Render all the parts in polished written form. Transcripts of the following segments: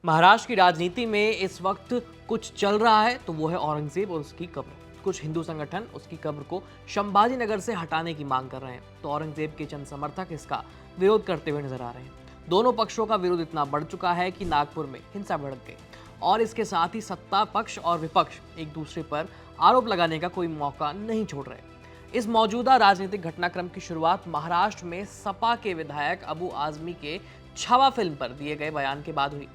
महाराष्ट्र की राजनीति में इस वक्त कुछ चल रहा है तो वो है औरंगजेब और उसकी कब्र। कुछ हिंदू संगठन उसकी कब्र को संभाजी नगर से हटाने की मांग कर रहे हैं तो औरंगजेब के चंद समर्थक इसका विरोध करते हुए नजर आ रहे हैं। दोनों पक्षों का विरोध इतना बढ़ चुका है कि नागपुर में हिंसा भड़क गई और इसके साथ ही सत्ता पक्ष और विपक्ष एक दूसरे पर आरोप लगाने का कोई मौका नहीं छोड़ रहे। इस मौजूदा राजनीतिक घटनाक्रम की शुरुआत महाराष्ट्र में सपा के विधायक अबू आजमी के छावा फिल्म पर दिए गए बयान के बाद हुई।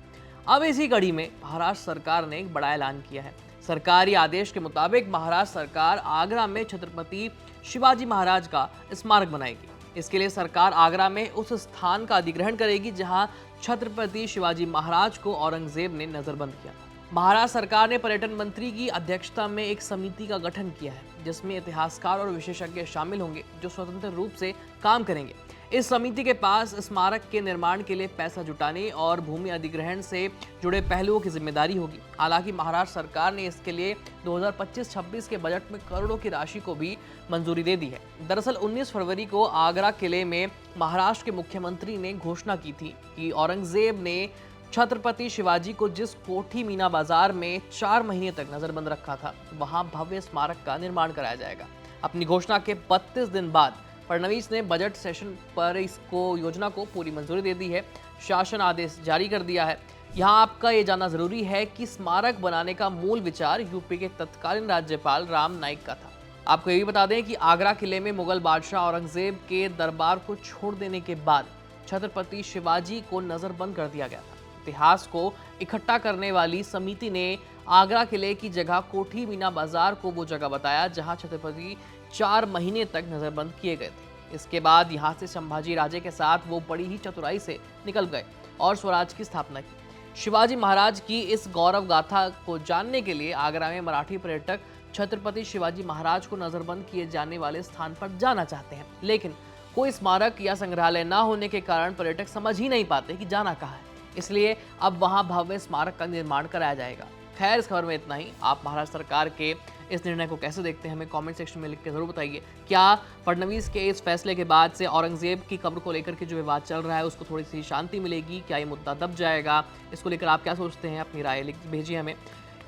अब इसी कड़ी में महाराष्ट्र सरकार ने एक बड़ा ऐलान किया है। सरकारी आदेश के मुताबिक महाराष्ट्र सरकार आगरा में छत्रपति शिवाजी महाराज का स्मारक बनाएगी। इसके लिए सरकार आगरा में उस स्थान का अधिग्रहण करेगी जहां छत्रपति शिवाजी महाराज को औरंगजेब ने नजरबंद किया था। महाराष्ट्र सरकार ने पर्यटन मंत्री की अध्यक्षता में एक समिति का गठन किया है जिसमें इतिहासकार और विशेषज्ञ शामिल होंगे जो स्वतंत्र रूप से काम करेंगे। इस समिति के पास स्मारक के निर्माण के लिए पैसा जुटाने और भूमि अधिग्रहण से जुड़े पहलुओं की जिम्मेदारी होगी। हालांकि महाराष्ट्र सरकार ने इसके लिए 2025-26 के बजट में करोड़ों की राशि को भी मंजूरी दे दी है। दरअसल 19 फरवरी को आगरा किले में महाराष्ट्र के मुख्यमंत्री ने घोषणा की थी कि औरंगजेब ने छत्रपति शिवाजी को जिस कोठी मीना बाजार में 4 महीने तक नजरबंद रखा था वहां भव्य स्मारक का निर्माण कराया जाएगा। अपनी घोषणा के 32 दिन बाद फडणवीस ने बजट सेशन पर इसको योजना को पूरी मंजूरी दे दी है। शासन आदेश जारी कर दिया है। यहाँ आपका ये जानना जरूरी है कि स्मारक बनाने का मूल विचार यूपी के तत्कालीन राज्यपाल राम नाईक का था। आपको ये भी बता दें कि आगरा किले में मुगल बादशाह औरंगजेब के दरबार को छोड़ देने के बाद छत्रपति शिवाजी को नजरबंद कर दिया गया था। इतिहास को इकट्ठा करने वाली समिति ने आगरा किले की जगह कोठी मीना बाजार को वो जगह बताया जहां छत्रपति 4 महीने तक नजरबंद किए गए थे। इसके बाद यहां से संभाजी राजे के साथ वो बड़ी ही चतुराई से निकल गए और स्वराज की स्थापना की। शिवाजी महाराज की इस गौरव गाथा को जानने के लिए आगरा में मराठी पर्यटक छत्रपति शिवाजी महाराज को नजरबंद किए जाने वाले स्थान पर जाना चाहते हैं, लेकिन कोई स्मारक या संग्रहालय न होने के कारण पर्यटक समझ ही नहीं पाते कि जाना कहाँ है। इसलिए अब वहां भव्य स्मारक का निर्माण कराया जाएगा। खैर, इस खबर में इतना ही। आप महाराष्ट्र सरकार के इस निर्णय को कैसे देखते हैं हमें कमेंट सेक्शन में लिख के जरूर बताइए। क्या फडणवीस के इस फैसले के बाद से औरंगजेब की कब्र को लेकर के जो विवाद चल रहा है उसको थोड़ी सी शांति मिलेगी? क्या ये मुद्दा दब जाएगा? इसको लेकर आप क्या सोचते हैं? अपनी राय लिख भेजिए हमें।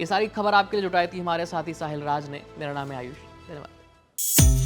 ये सारी खबर आपके लिए जुटाई थी हमारे साथी साहिल राज ने। मेरा नाम है आयुष। धन्यवाद।